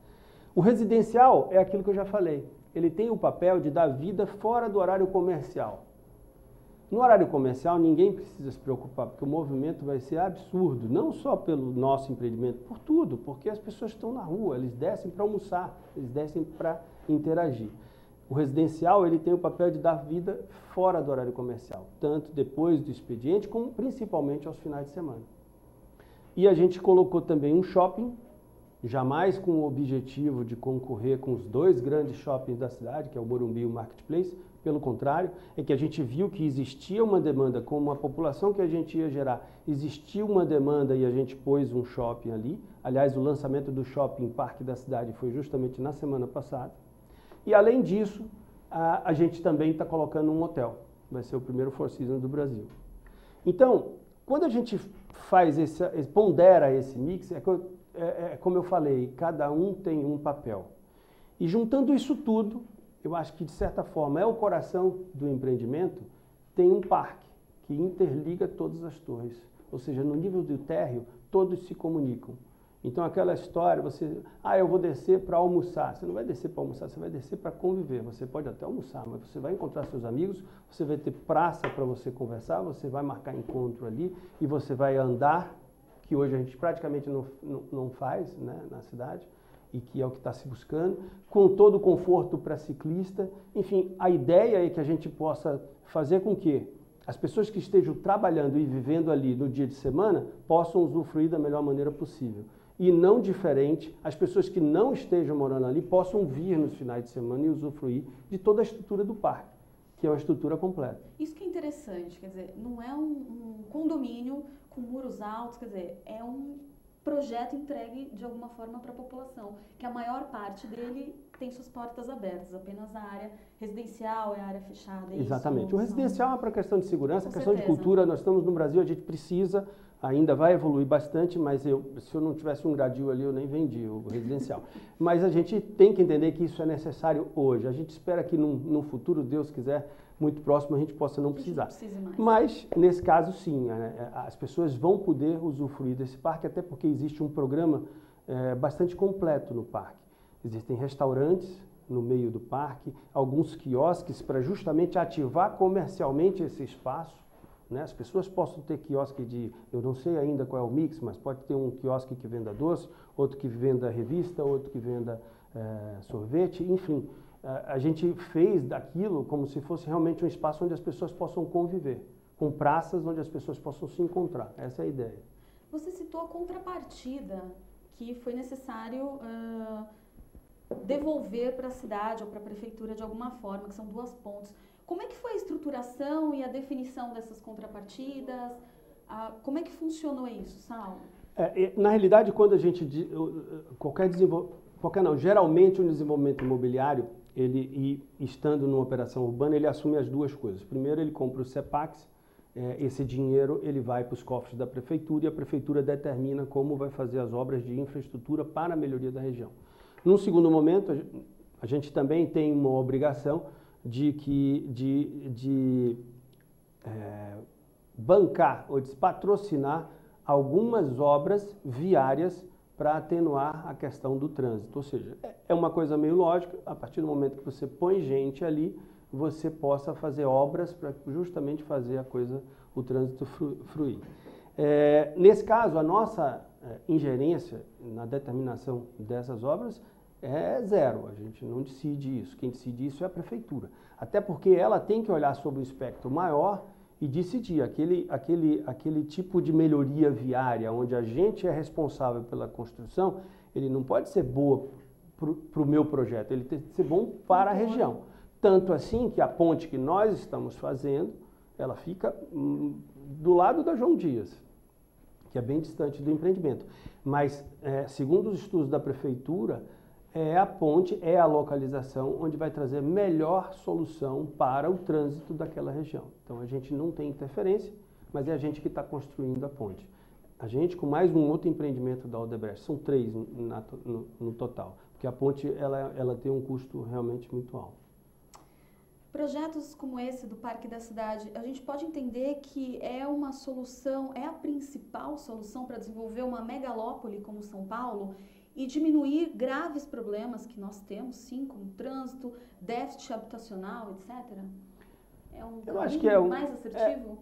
O residencial é aquilo que eu já falei. Ele tem o papel de dar vida fora do horário comercial. No horário comercial, ninguém precisa se preocupar, porque o movimento vai ser absurdo, não só pelo nosso empreendimento, por tudo, porque as pessoas estão na rua, eles descem para almoçar, eles descem para interagir. O residencial, ele tem o papel de dar vida fora do horário comercial, tanto depois do expediente, como principalmente aos finais de semana. E a gente colocou também um shopping, jamais com o objetivo de concorrer com os 2 grandes shoppings da cidade, que é o Morumbi e o Marketplace. Pelo contrário, é que a gente viu que existia uma demanda, com uma população que a gente ia gerar, existia uma demanda e a gente pôs um shopping ali. Aliás, o lançamento do shopping Parque da Cidade foi justamente na semana passada. E além disso, a gente também está colocando um hotel. Vai ser o primeiro Four Seasons do Brasil. Então, quando a gente pondera esse mix, como eu falei, cada um tem um papel. E juntando isso tudo, eu acho que de certa forma é o coração do empreendimento, tem um parque que interliga todas as torres. Ou seja, no nível do térreo, todos se comunicam. Então aquela história, eu vou descer para almoçar. Você não vai descer para almoçar, você vai descer para conviver. Você pode até almoçar, mas você vai encontrar seus amigos, você vai ter praça para você conversar, você vai marcar encontro ali e você vai andar, que hoje a gente praticamente não faz, né, na cidade, e que é o que está se buscando, com todo o conforto para ciclista. Enfim, a ideia é que a gente possa fazer com que as pessoas que estejam trabalhando e vivendo ali no dia de semana possam usufruir da melhor maneira possível. E não diferente, as pessoas que não estejam morando ali possam vir nos finais de semana e usufruir de toda a estrutura do parque, que é uma estrutura completa. Isso que é interessante, quer dizer, não é um condomínio com muros altos, quer dizer, é um projeto entregue de alguma forma para a população, que a maior parte dele tem suas portas abertas, apenas a área residencial é a área fechada. Exatamente. Isso, o residencial é para questão de segurança, com questão certeza. de cultura. Nós estamos no Brasil, a gente precisa, ainda vai evoluir bastante, mas se eu não tivesse um gradil ali, eu nem vendi o residencial. Mas a gente tem que entender que isso é necessário hoje. A gente espera que num futuro, Deus quiser, muito próximo, a gente possa não precisar. Mas, nesse caso, sim, as pessoas vão poder usufruir desse parque, até porque existe um programa bastante completo no parque. Existem restaurantes no meio do parque, alguns quiosques para justamente ativar comercialmente esse espaço, né? As pessoas possam ter quiosque eu não sei ainda qual é o mix, mas pode ter um quiosque que venda doce, outro que venda revista, outro que venda sorvete, enfim. A gente fez daquilo como se fosse realmente um espaço onde as pessoas possam conviver, com praças onde as pessoas possam se encontrar. Essa é a ideia. Você citou a contrapartida que foi necessário devolver para a cidade ou para a prefeitura de alguma forma, que são duas pontes. Como é que foi a estruturação e a definição dessas contrapartidas? Como é que funcionou isso, Saulo? Na realidade, quando a gente... geralmente um desenvolvimento imobiliário, ele estando numa operação urbana, ele assume as duas coisas. Primeiro, ele compra o CEPAX, esse dinheiro ele vai para os cofres da prefeitura e a prefeitura determina como vai fazer as obras de infraestrutura para a melhoria da região. Num segundo momento, a gente também tem uma obrigação de bancar ou de patrocinar algumas obras viárias para atenuar a questão do trânsito. Ou seja, é uma coisa meio lógica, a partir do momento que você põe gente ali, você possa fazer obras para justamente fazer o trânsito fluir. Nesse caso, a nossa ingerência na determinação dessas obras é zero, a gente não decide isso, quem decide isso é a prefeitura. Até porque ela tem que olhar sobre o espectro maior e decidir aquele tipo de melhoria viária, onde a gente é responsável pela construção, ele não pode ser boa para o meu projeto, ele tem que ser bom para a região. Tanto assim que a ponte que nós estamos fazendo, ela fica do lado da João Dias, que é bem distante do empreendimento. Mas, segundo os estudos da prefeitura, a ponte é a localização onde vai trazer melhor solução para o trânsito daquela região. Então a gente não tem interferência, mas é a gente que está construindo a ponte. A gente com mais um outro empreendimento da Odebrecht, são 3 no total, porque a ponte ela tem um custo realmente muito alto. Projetos como esse do Parque da Cidade, a gente pode entender que é uma solução, é a principal solução para desenvolver uma megalópole como São Paulo e diminuir graves problemas que nós temos, sim, como trânsito, déficit habitacional, etc. É um caminho mais assertivo?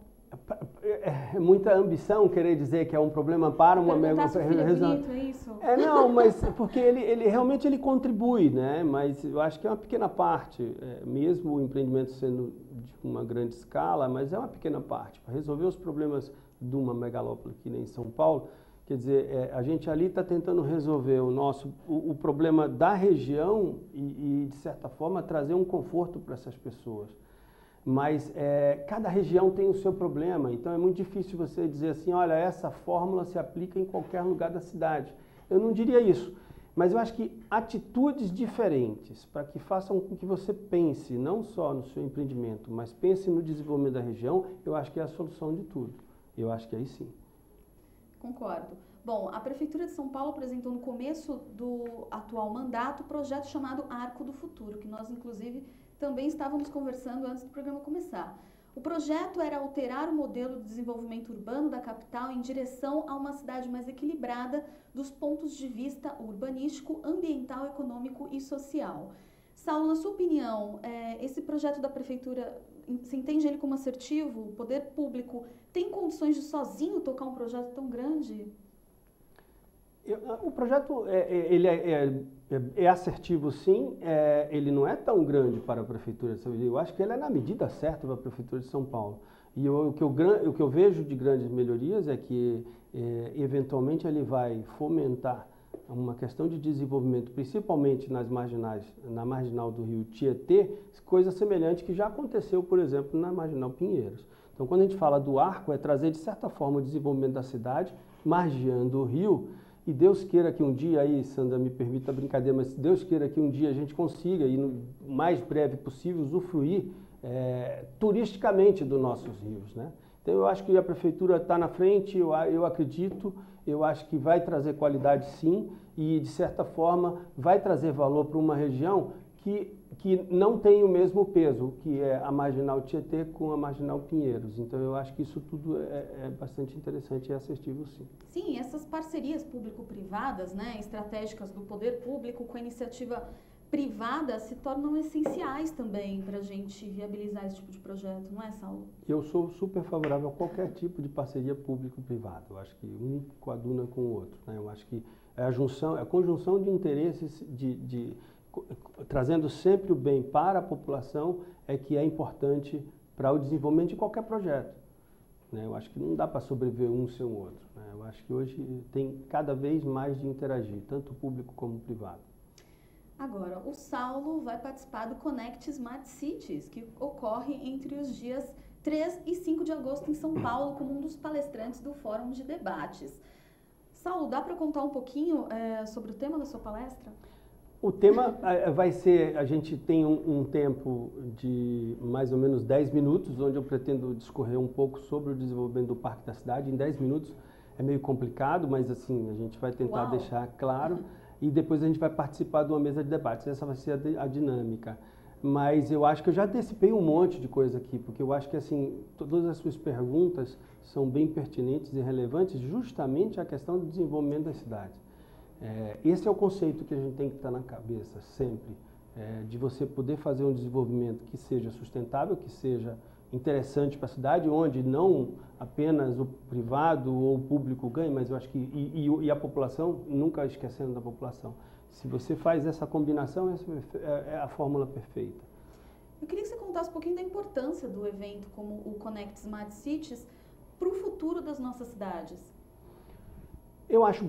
É muita ambição querer dizer que é um problema para uma megalópole. É isso? Não, mas porque ele realmente contribui, né? Mas eu acho que é uma pequena parte, mesmo o empreendimento sendo de uma grande escala, mas é uma pequena parte. Para resolver os problemas de uma megalópole que nem São Paulo, quer dizer, a gente ali está tentando resolver o problema da região e, de certa forma, trazer um conforto para essas pessoas. Mas cada região tem o seu problema, então é muito difícil você dizer assim, olha, essa fórmula se aplica em qualquer lugar da cidade. Eu não diria isso, mas eu acho que atitudes diferentes para que façam com que você pense não só no seu empreendimento, mas pense no desenvolvimento da região, eu acho que é a solução de tudo. Eu acho que aí sim. Concordo. Bom, a Prefeitura de São Paulo apresentou no começo do atual mandato o projeto chamado Arco do Futuro, que nós, inclusive, também estávamos conversando antes do programa começar. O projeto era alterar o modelo de desenvolvimento urbano da capital em direção a uma cidade mais equilibrada dos pontos de vista urbanístico, ambiental, econômico e social. Saulo, na sua opinião, esse projeto da Prefeitura, você entende ele como assertivo? O poder público tem condições de sozinho tocar um projeto tão grande? O projeto ele é assertivo, sim. Ele não é tão grande para a Prefeitura de São Paulo. Eu acho que ele é na medida certa para a Prefeitura de São Paulo. E o que eu vejo de grandes melhorias é que, eventualmente, ele vai fomentar uma questão de desenvolvimento, principalmente nas marginais, na marginal do Rio Tietê, coisa semelhante que já aconteceu, por exemplo, na marginal Pinheiros. Então, quando a gente fala do arco, é trazer, de certa forma, o desenvolvimento da cidade, margeando o rio. E Deus queira que um dia, aí, Sandra, me permita a brincadeira, mas Deus queira que um dia a gente consiga, e no mais breve possível, usufruir turisticamente dos nossos rios, né? Então, eu acho que a Prefeitura está na frente, eu acredito, eu acho que vai trazer qualidade, sim, e, de certa forma, vai trazer valor para uma região que não tem o mesmo peso, que é a Marginal Tietê com a Marginal Pinheiros. Então, eu acho que isso tudo é bastante interessante e assertivo, sim. Sim, essas parcerias público-privadas, né, estratégicas do poder público com a iniciativa privada se tornam essenciais também para a gente viabilizar esse tipo de projeto, não é, Saulo? Eu sou super favorável a qualquer tipo de parceria público-privada. Eu acho que um coaduna com o outro, né? Eu acho que a conjunção de interesses trazendo sempre o bem para a população é que é importante para o desenvolvimento de qualquer projeto, né? Eu acho que não dá para sobreviver um sem o outro, né? Eu acho que hoje tem cada vez mais de interagir, tanto público como privado. Agora, o Saulo vai participar do Connect Smart Cities, que ocorre entre os dias 3 e 5 de agosto em São Paulo, como um dos palestrantes do Fórum de Debates. Saulo, dá para contar um pouquinho sobre o tema da sua palestra? O tema vai ser, a gente tem um tempo de mais ou menos 10 minutos, onde eu pretendo discorrer um pouco sobre o desenvolvimento do Parque da Cidade. Em 10 minutos é meio complicado, mas assim, a gente vai tentar deixar claro. E depois a gente vai participar de uma mesa de debates. Essa vai ser a dinâmica. Mas eu acho que eu já antecipei um monte de coisa aqui, porque eu acho que assim, todas as suas perguntas são bem pertinentes e relevantes justamente à questão do desenvolvimento da cidade. Esse é o conceito que a gente tem que estar na cabeça sempre, de você poder fazer um desenvolvimento que seja sustentável, que seja interessante para a cidade, onde não apenas o privado ou o público ganhe, mas eu acho que e a população, nunca esquecendo da população. Se você faz essa combinação, essa é a fórmula perfeita. Eu queria que você contasse um pouquinho da importância do evento como o Connect Smart Cities para o futuro das nossas cidades. Eu acho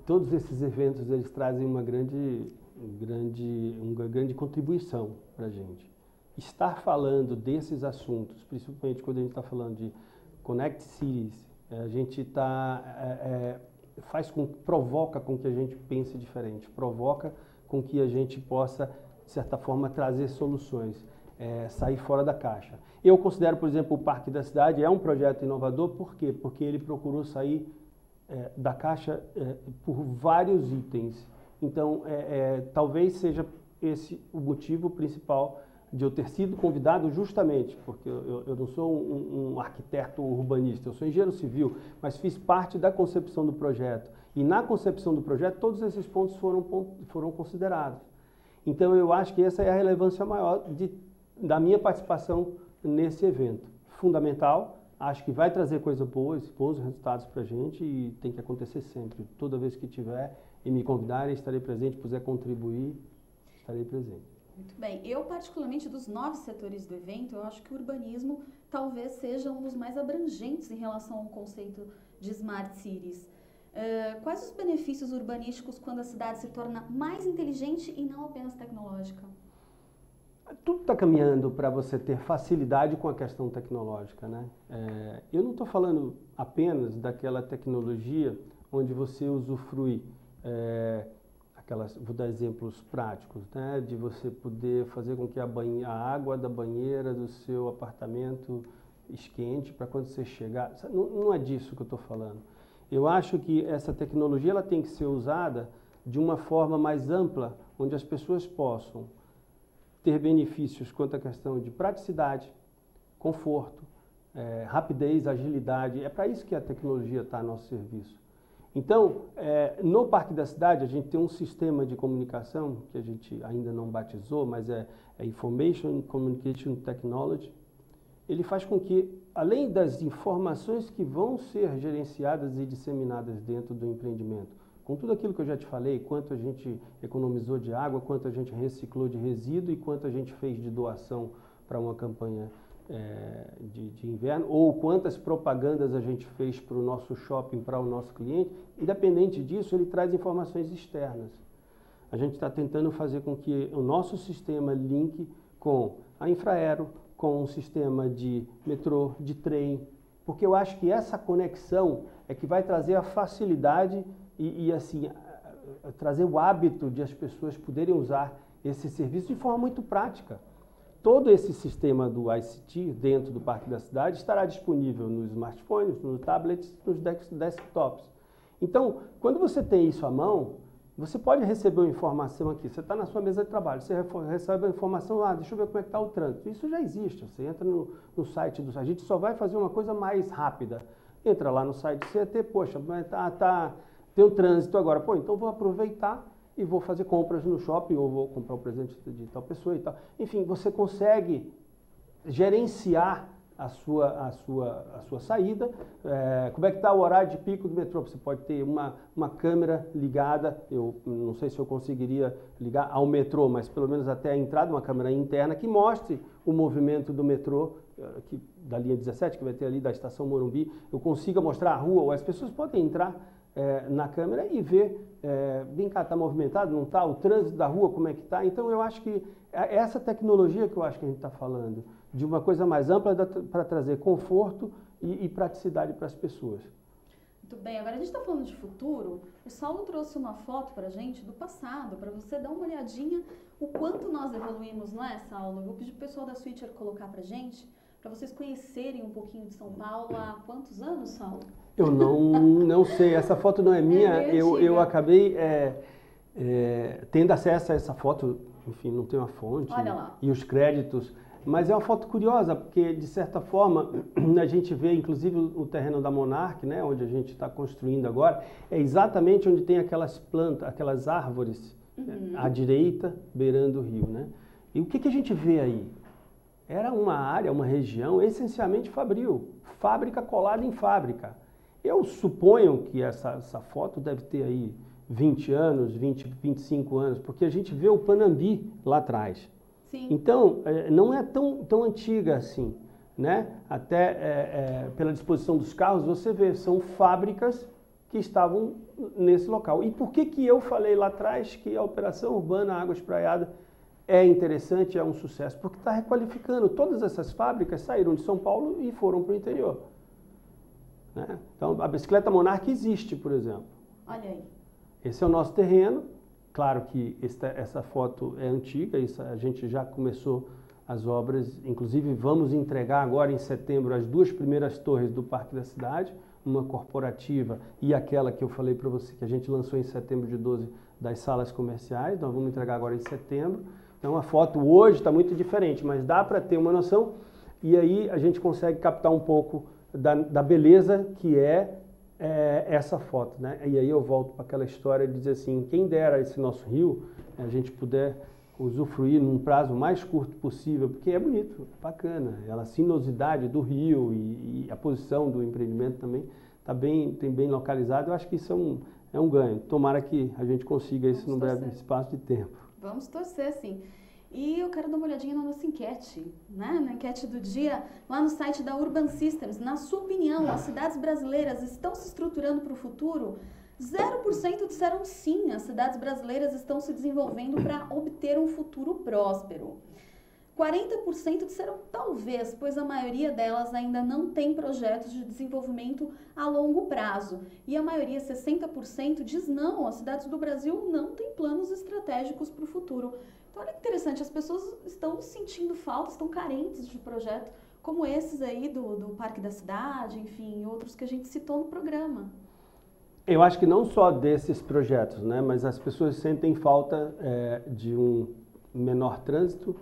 todos esses eventos eles trazem uma grande contribuição para a gente. Estar falando desses assuntos, principalmente quando a gente está falando de Connect Cities, a gente provoca com que a gente pense diferente, provoca com que a gente possa, de certa forma, trazer soluções, sair fora da caixa. Eu considero, por exemplo, o Parque da Cidade é um projeto inovador, por quê? Porque ele procurou sair da caixa por vários itens. Então, talvez seja esse o motivo principal de eu ter sido convidado justamente, porque eu não sou um arquiteto urbanista, eu sou engenheiro civil, mas fiz parte da concepção do projeto. E na concepção do projeto, todos esses pontos foram considerados. Então, eu acho que essa é a relevância maior da minha participação nesse evento. Fundamental, acho que vai trazer coisas boas, bons resultados para a gente e tem que acontecer sempre. Toda vez que tiver e me convidarem, estarei presente, puder contribuir, estarei presente. Muito bem. Eu, particularmente, dos 9 setores do evento, eu acho que o urbanismo talvez seja um dos mais abrangentes em relação ao conceito de Smart Cities. Quais os benefícios urbanísticos quando a cidade se torna mais inteligente e não apenas tecnológica? Tudo está caminhando para você ter facilidade com a questão tecnológica, né? Eu não estou falando apenas daquela tecnologia onde você usufrui vou dar exemplos práticos, né? De você poder fazer com que a água da banheira do seu apartamento esquente para quando você chegar. Não é disso que eu estou falando. Eu acho que essa tecnologia ela tem que ser usada de uma forma mais ampla, onde as pessoas possam ter benefícios quanto à questão de praticidade, conforto, rapidez, agilidade. É para isso que a tecnologia está a nosso serviço. Então, no Parque da Cidade, a gente tem um sistema de comunicação, que a gente ainda não batizou, mas é Information Communication Technology. Ele faz com que, além das informações que vão ser gerenciadas e disseminadas dentro do empreendimento, com tudo aquilo que eu já te falei, quanto a gente economizou de água, quanto a gente reciclou de resíduo e quanto a gente fez de doação para uma campanha de inverno, ou quantas propagandas a gente fez para o nosso shopping, para o nosso cliente, independente disso, ele traz informações externas. A gente está tentando fazer com que o nosso sistema linke com a Infraero, com um sistema de metrô, de trem, porque eu acho que essa conexão é que vai trazer a facilidade e assim, trazer o hábito de as pessoas poderem usar esse serviço de forma muito prática. Todo esse sistema do ICT dentro do Parque da Cidade estará disponível nos smartphones, nos tablets, nos desktops. Então, quando você tem isso à mão, você pode receber uma informação aqui. Você está na sua mesa de trabalho, você recebe a informação, deixa eu ver como é que está o trânsito. Isso já existe, você entra no site do... A gente só vai fazer uma coisa mais rápida. Entra lá no site do CET, poxa, tem o trânsito agora. Pô, então vou aproveitar e vou fazer compras no shopping, ou vou comprar um presente de tal pessoa e tal. Enfim, você consegue gerenciar a sua saída. Como é que está o horário de pico do metrô? Você pode ter uma câmera ligada, eu não sei se eu conseguiria ligar ao metrô, mas pelo menos até a entrada, uma câmera interna que mostre o movimento do metrô, da linha 17, que vai ter ali da estação Morumbi, eu consiga mostrar a rua, ou as pessoas podem entrar na câmera e ver, vem cá, está movimentado, não está? O trânsito da rua, como é que está? Então, eu acho que essa tecnologia que eu acho que a gente está falando, de uma coisa mais ampla para trazer conforto e praticidade para as pessoas. Muito bem, agora a gente está falando de futuro. O Saulo trouxe uma foto para a gente do passado, para você dar uma olhadinha o quanto nós evoluímos, não é, Saulo? Eu vou pedir para o pessoal da Switcher colocar para a gente, para vocês conhecerem um pouquinho de São Paulo há quantos anos, Saulo? Eu não sei, essa foto não é minha, eu acabei tendo acesso a essa foto, enfim, não tem uma fonte e os créditos, mas é uma foto curiosa, porque de certa forma a gente vê inclusive o terreno da Monarch, né, onde a gente está construindo agora, é exatamente onde tem aquelas plantas, aquelas árvores à direita, beirando o rio, né? E o que a gente vê aí? Era uma área, uma região essencialmente fabril, fábrica colada em fábrica. Eu suponho que essa foto deve ter aí 20 anos, 25 anos, porque a gente vê o Panambi lá atrás. Sim. Então, não é tão antiga assim, né? Até pela disposição dos carros, você vê, são fábricas que estavam nesse local. E por que eu falei lá atrás que a operação urbana Água Espraiada é interessante, é um sucesso? Porque está requalificando. Todas essas fábricas saíram de São Paulo e foram para o interior. Né? Então, a bicicleta Monarch existe, por exemplo. Olha aí. Esse é o nosso terreno. Claro que essa foto é antiga, a gente já começou as obras, inclusive vamos entregar agora em setembro as duas primeiras torres do Parque da Cidade, uma corporativa e aquela que eu falei para você, que a gente lançou em setembro de 12 das salas comerciais, nós vamos entregar agora em setembro. Então a foto hoje está muito diferente, mas dá para ter uma noção e aí a gente consegue captar um pouco da beleza que é essa foto, né? E aí eu volto para aquela história de dizer assim, quem dera esse nosso rio, a gente puder usufruir num prazo mais curto possível, porque é bonito, bacana, a sinuosidade do rio e a posição do empreendimento também tem bem localizado, eu acho que isso é um ganho. Tomara que a gente consiga isso num breve espaço de tempo. Vamos torcer, sim. E eu quero dar uma olhadinha na nossa enquete, né? Na enquete do dia, lá no site da Urban Systems. Na sua opinião, as cidades brasileiras estão se estruturando para o futuro? 0% disseram sim, as cidades brasileiras estão se desenvolvendo para obter um futuro próspero. 40% disseram talvez, pois a maioria delas ainda não tem projetos de desenvolvimento a longo prazo. E a maioria, 60%, diz não, as cidades do Brasil não têm planos estratégicos para o futuro. Então, olha que interessante, as pessoas estão sentindo falta, estão carentes de projetos como esses aí do Parque da Cidade, enfim, outros que a gente citou no programa. Eu acho que não só desses projetos, né, mas as pessoas sentem falta de um menor trânsito,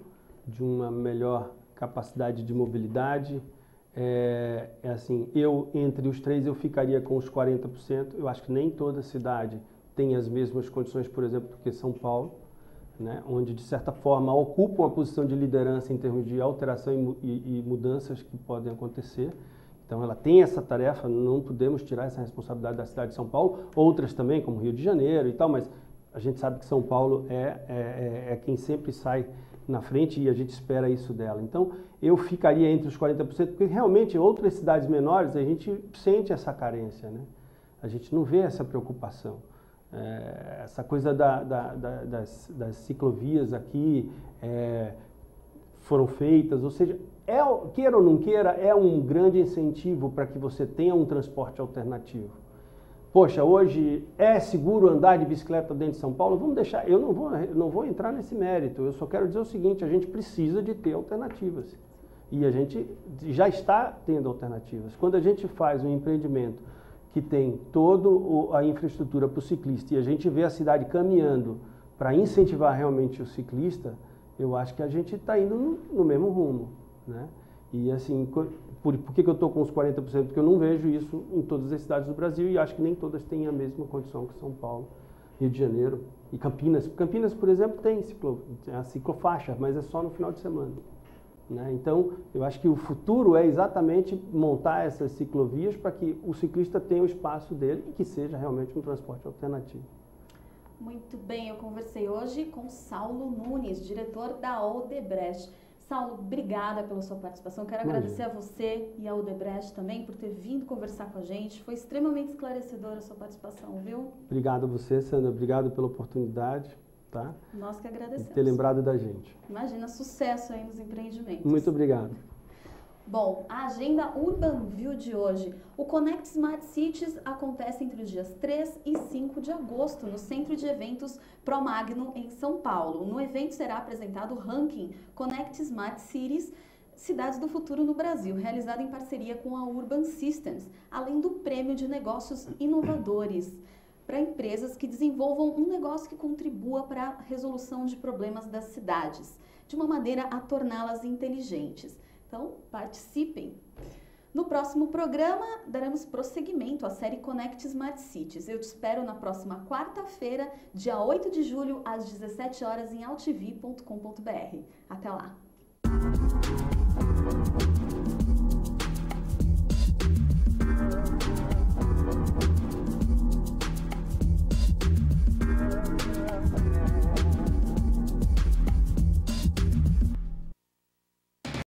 de uma melhor capacidade de mobilidade. Assim, entre os três, eu ficaria com os 40%. Eu acho que nem toda cidade tem as mesmas condições, por exemplo, do que São Paulo, né, onde, de certa forma, ocupa uma posição de liderança em termos de alteração e mudanças que podem acontecer. Então, ela tem essa tarefa, não podemos tirar essa responsabilidade da cidade de São Paulo, outras também, como Rio de Janeiro e tal, mas a gente sabe que São Paulo é quem sempre sai na frente e a gente espera isso dela. Então, eu ficaria entre os 40%, porque realmente outras cidades menores a gente sente essa carência, né? A gente não vê essa preocupação. Essa coisa das ciclovias aqui foram feitas, ou seja, queira ou não queira, é um grande incentivo para que você tenha um transporte alternativo. Poxa, hoje é seguro andar de bicicleta dentro de São Paulo? Vamos deixar, eu não vou entrar nesse mérito, eu só quero dizer o seguinte, a gente precisa de ter alternativas. E a gente já está tendo alternativas. Quando a gente faz um empreendimento que tem toda a infraestrutura para o ciclista e a gente vê a cidade caminhando para incentivar realmente o ciclista, eu acho que a gente está indo no mesmo rumo, né? E assim, por que eu estou com os 40%? Porque eu não vejo isso em todas as cidades do Brasil e acho que nem todas têm a mesma condição que São Paulo, Rio de Janeiro e Campinas. Campinas, por exemplo, tem a ciclofaixa, mas é só no final de semana, né? Então, eu acho que o futuro é exatamente montar essas ciclovias para que o ciclista tenha o espaço dele e que seja realmente um transporte alternativo. Muito bem, eu conversei hoje com Saulo Nunes, diretor da Odebrecht. Saulo, obrigada pela sua participação. Quero agradecer a você e a Odebrecht também por ter vindo conversar com a gente. Foi extremamente esclarecedora a sua participação, viu? Obrigado a você, Sandra. Obrigado pela oportunidade. Tá? Nós que agradecemos. De ter lembrado da gente. Imagina, sucesso aí nos empreendimentos. Muito obrigado. Bom, a agenda UrbanView de hoje. O Connect Smart Cities acontece entre os dias 3 e 5 de agosto no Centro de Eventos Promagno, em São Paulo. No evento será apresentado o ranking Connect Smart Cities, Cidades do Futuro no Brasil, realizado em parceria com a Urban Systems, além do Prêmio de Negócios Inovadores, para empresas que desenvolvam um negócio que contribua para a resolução de problemas das cidades, de uma maneira a torná-las inteligentes. Então, participem! No próximo programa, daremos prosseguimento à série Connect Smart Cities. Eu te espero na próxima quarta-feira, dia 8 de julho, às 17 horas, em altv.com.br. Até lá!